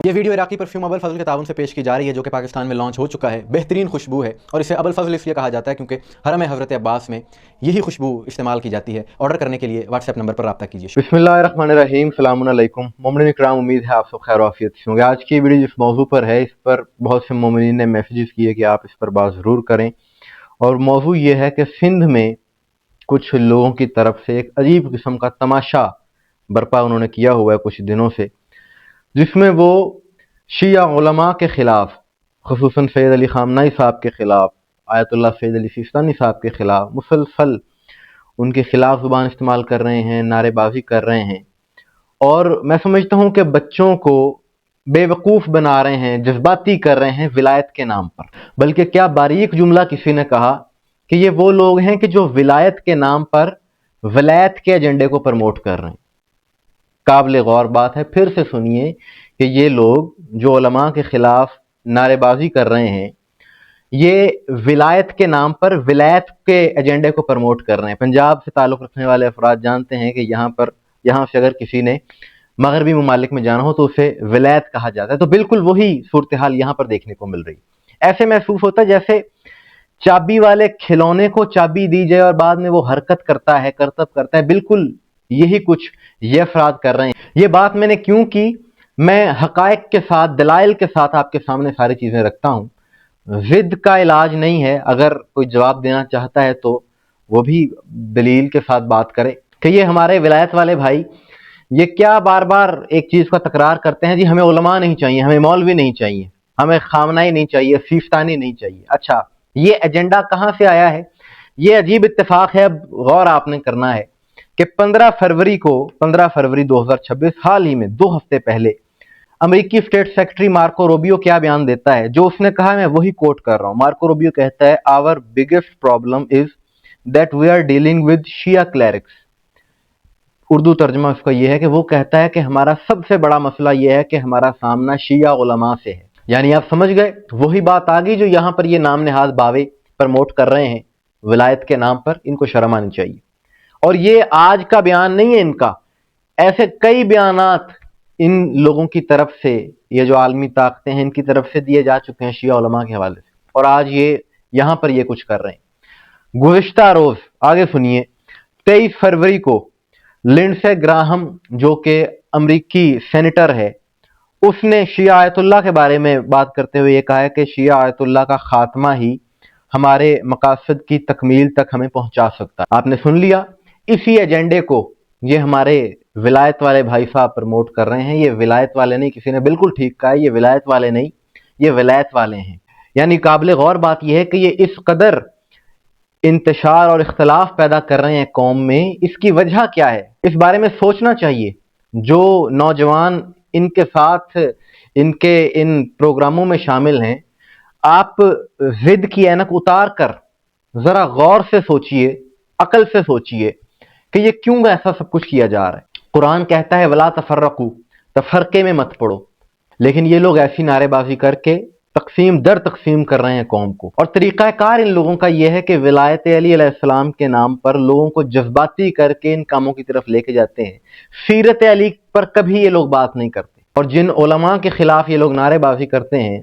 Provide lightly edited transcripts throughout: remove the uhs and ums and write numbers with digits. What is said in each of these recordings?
یہ ویڈیو عراقی پرفیوم ابو الفضل کے تعاون سے پیش کی جا رہی ہے، جو کہ پاکستان میں لانچ ہو چکا ہے۔ بہترین خوشبو ہے اور اسے ابو الفضل اس لیے کہا جاتا ہے کیونکہ حرم حضرت عباس میں یہی خوشبو استعمال کی جاتی ہے۔ آرڈر کرنے کے لیے واٹس ایپ نمبر پر رابطہ کیجیے۔ بسم اللہ الرحمن الرحیم، السلام علیکم مومنین اکرام، امید ہے آپ سب خیر و عافیت سے ہوں گے۔ آج کی ویڈیو جس موضوع پر ہے، اس پر بہت سے مومنین نے میسیجز کیے کہ آپ اس پر بات ضرور کریں، اور موضوع یہ ہے کہ سندھ میں کچھ لوگوں کی طرف سے ایک عجیب قسم کا تماشا برپا انہوں نے کیا ہوا ہے کچھ دنوں سے، جس میں وہ شیعہ علماء کے خلاف، خصوصاً سید علی خامنہئی صاحب کے خلاف، آیت اللہ سید علی سیستانی صاحب کے خلاف مسلسل ان کے خلاف زبان استعمال کر رہے ہیں، نعرے بازی کر رہے ہیں، اور میں سمجھتا ہوں کہ بچوں کو بے وقوف بنا رہے ہیں، جذباتی کر رہے ہیں ولایت کے نام پر۔ بلکہ کیا باریک جملہ کسی نے کہا کہ یہ وہ لوگ ہیں کہ جو ولایت کے نام پر ولایت کے ایجنڈے کو پروموٹ کر رہے ہیں۔ قابل غور بات ہے، پھر سے سنیے کہ یہ لوگ جو علماء کے خلاف نعرے بازی کر رہے ہیں، یہ ولایت کے نام پر ولایت کے ایجنڈے کو پروموٹ کر رہے ہیں۔ پنجاب سے تعلق رکھنے والے افراد جانتے ہیں کہ یہاں سے اگر کسی نے مغربی ممالک میں جانا ہو تو اسے ولایت کہا جاتا ہے، تو بالکل وہی صورتحال یہاں پر دیکھنے کو مل رہی۔ ایسے محسوس ہوتا ہے جیسے چابی والے کھلونے کو چابی دی جائے اور بعد میں وہ حرکت کرتا ہے، کرتب کرتا ہے، بالکل یہی کچھ یہ افراد کر رہے ہیں۔ یہ بات میں نے کیوں کی؟ میں حقائق کے ساتھ، دلائل کے ساتھ آپ کے سامنے ساری چیزیں رکھتا ہوں۔ ضد کا علاج نہیں ہے، اگر کوئی جواب دینا چاہتا ہے تو وہ بھی دلیل کے ساتھ بات کرے کہ یہ ہمارے ولایت والے بھائی یہ کیا بار بار ایک چیز کا تکرار کرتے ہیں، جی ہمیں علماء نہیں چاہیے، ہمیں مولوی نہیں چاہیے، ہمیں خامنہئی نہیں چاہیے، سیستانی نہیں چاہیے۔ اچھا، یہ ایجنڈا کہاں سے آیا ہے؟ یہ عجیب اتفاق ہے، اب غور آپ نے کرنا ہے کہ 15 فروری 2026 حال ہی میں 2 ہفتے پہلے امریکی اسٹیٹ سیکرٹری مارکو روبیو کیا بیان دیتا ہے؟ جو اس نے کہا میں وہی کوٹ کر رہا ہوں۔ مارکو روبیو کہتا ہے our biggest problem is that we are dealing with Shia clerics۔ Urdu ترجمہ اس کا یہ ہے کہ وہ کہتا ہے کہ ہمارا سب سے بڑا مسئلہ یہ ہے کہ ہمارا سامنا شیعہ علماء سے ہے۔ یعنی آپ سمجھ گئے، وہی بات آ گئی جو یہاں پر یہ نام نہاد باوے پرموٹ کر رہے ہیں ولایت کے نام پر، ان کو شرم آنی چاہیے۔ اور یہ آج کا بیان نہیں ہے ان کا، ایسے کئی بیانات ان لوگوں کی طرف سے، یہ جو عالمی طاقتیں ہیں ان کی طرف سے دیے جا چکے ہیں شیعہ علماء کے حوالے سے، اور آج یہ یہاں پر یہ کچھ کر رہے ہیں۔ گزشتہ روز آگے سنیے، 23 فروری کو لنڈسے گراہم جو کہ امریکی سینیٹر ہے، اس نے شیعہ آیت اللہ کے بارے میں بات کرتے ہوئے یہ کہا ہے کہ شیعہ آیت اللہ کا خاتمہ ہی ہمارے مقاصد کی تکمیل تک ہمیں پہنچا سکتا ہے۔ آپ نے سن لیا، اسی ایجنڈے کو یہ ہمارے ولایت والے بھائی صاحب پروموٹ کر رہے ہیں۔ یہ ولایت والے نہیں، کسی نے بالکل ٹھیک کہا ہے، یہ ولایت والے نہیں، یہ ولایت والے ہیں۔ یعنی قابل غور بات یہ ہے کہ یہ اس قدر انتشار اور اختلاف پیدا کر رہے ہیں قوم میں، اس کی وجہ کیا ہے؟ اس بارے میں سوچنا چاہیے۔ جو نوجوان ان کے ساتھ ان پروگراموں میں شامل ہیں، آپ ضد کی اینک اتار کر ذرا غور سے سوچئے، عقل سے سوچئے کہ یہ کیوں ایسا سب کچھ کیا جا رہا ہے۔ قرآن کہتا ہے وَلَا تَفَرَّقُوا، تفرقے میں مت پڑو، لیکن یہ لوگ ایسی نعرے بازی کر کے تقسیم در تقسیم کر رہے ہیں قوم کو۔ اور طریقہ کار ان لوگوں کا یہ ہے کہ ولایت علی علیہ السلام کے نام پر لوگوں کو جذباتی کر کے ان کاموں کی طرف لے کے جاتے ہیں۔ سیرت علی پر کبھی یہ لوگ بات نہیں کرتے، اور جن علماء کے خلاف یہ لوگ نعرے بازی کرتے ہیں،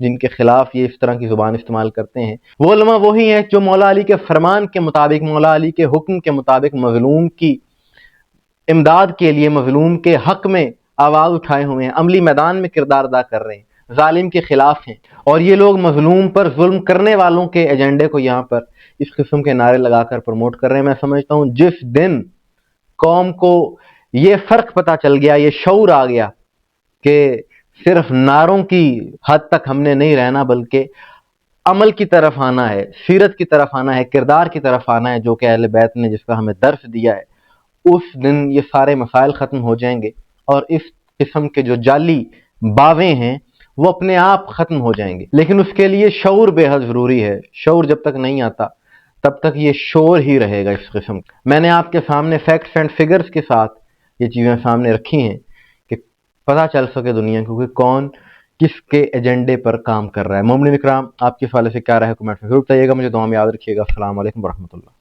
جن کے خلاف یہ اس طرح کی زبان استعمال کرتے ہیں، وہ علماء وہی ہیں جو مولا علی کے فرمان کے مطابق، مولا علی کے حکم کے مطابق مظلوم کی امداد کے لیے، مظلوم کے حق میں آواز اٹھائے ہوئے ہیں، عملی میدان میں کردار ادا کر رہے ہیں، ظالم کے خلاف ہیں۔ اور یہ لوگ مظلوم پر ظلم کرنے والوں کے ایجنڈے کو یہاں پر اس قسم کے نعرے لگا کر پروموٹ کر رہے ہیں۔ میں سمجھتا ہوں جس دن قوم کو یہ فرق پتہ چل گیا، یہ شعور آ گیا کہ صرف نعروں کی حد تک ہم نے نہیں رہنا، بلکہ عمل کی طرف آنا ہے، سیرت کی طرف آنا ہے، کردار کی طرف آنا ہے، جو کہ اہل بیت نے جس کا ہمیں درس دیا ہے، اس دن یہ سارے مسائل ختم ہو جائیں گے، اور اس قسم کے جو جعلی باوے ہیں وہ اپنے آپ ختم ہو جائیں گے۔ لیکن اس کے لیے شعور بے حد ضروری ہے۔ شعور جب تک نہیں آتا تب تک یہ شور ہی رہے گا اس قسم کا۔ میں نے آپ کے سامنے فیکٹس اینڈ فگرز کے ساتھ یہ چیزیں سامنے رکھی ہیں کہ پتہ چل سکے دنیا کو کہ کون کس کے ایجنڈے پر کام کر رہا ہے۔ مومنین اکرام، آپ کے حوالے سے کیا رائے ہے کمنٹ میں ضرور بتائیے گا۔ مجھے دعا میں یاد رکھیے گا۔ السلام علیکم ورحمۃ اللہ۔